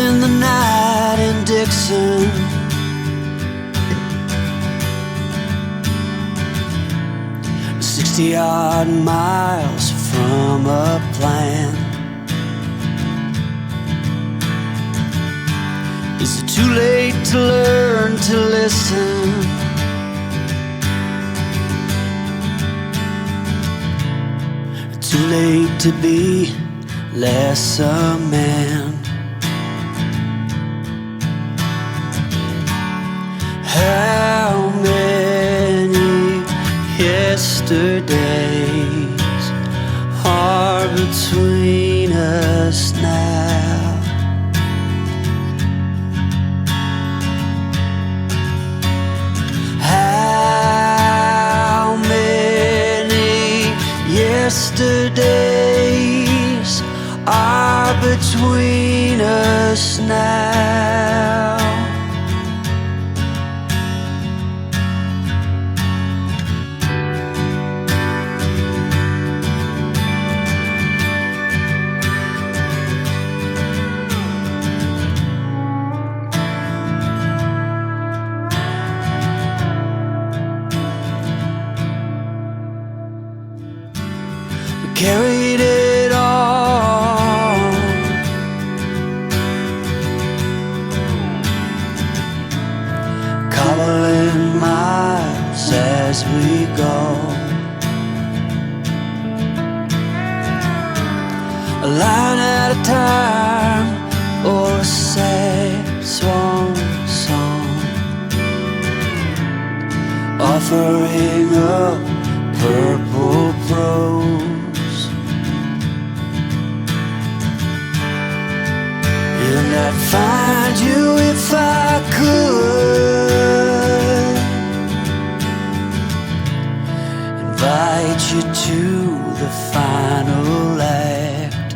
in the night in Dixon. Odd miles from a plan. Is it too late to learn to listen? Too late to be less a man? How many yesterdays are between us now? How many yesterdays are between us now? Carried it on, cobbling miles as we go, a line at a time, or a sad swan song, offering up purple prose. And I'd find you if I could, invite you to the final act.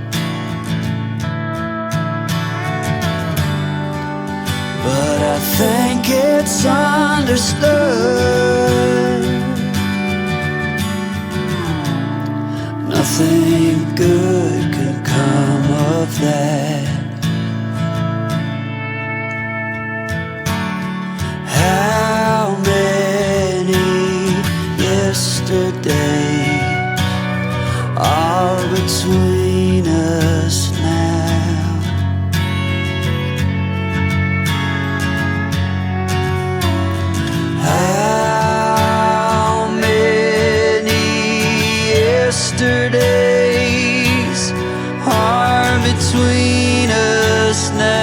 But I think it's understood nothing good can come of that. How many yesterdays are between us now? How many yesterdays are between us now?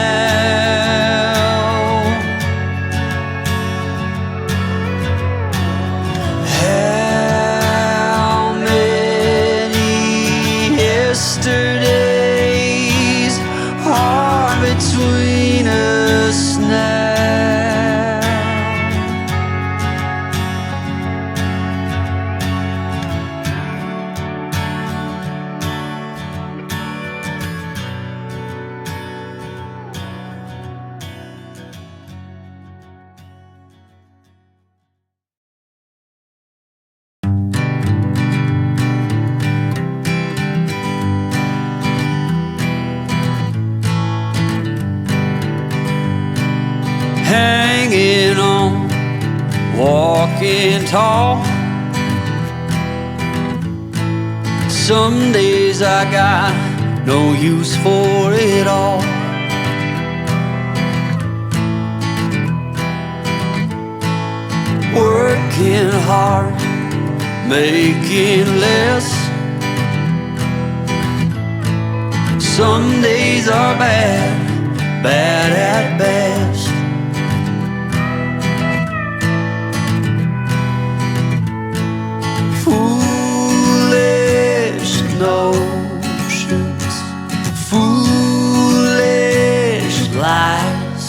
Yesterdays are between us now. Hanging on, walking tall. Some days I got no use for it all. Working hard, making less. Some days are bad, bad at best. Foolish notions, foolish lies.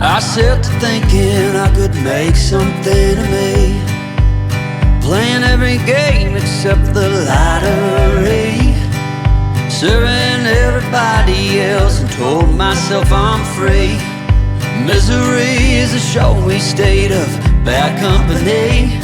I set to thinking I could make something of me, playing every game except the lottery, serving everybody else and told myself I'm free. Misery is a showy state of bad company.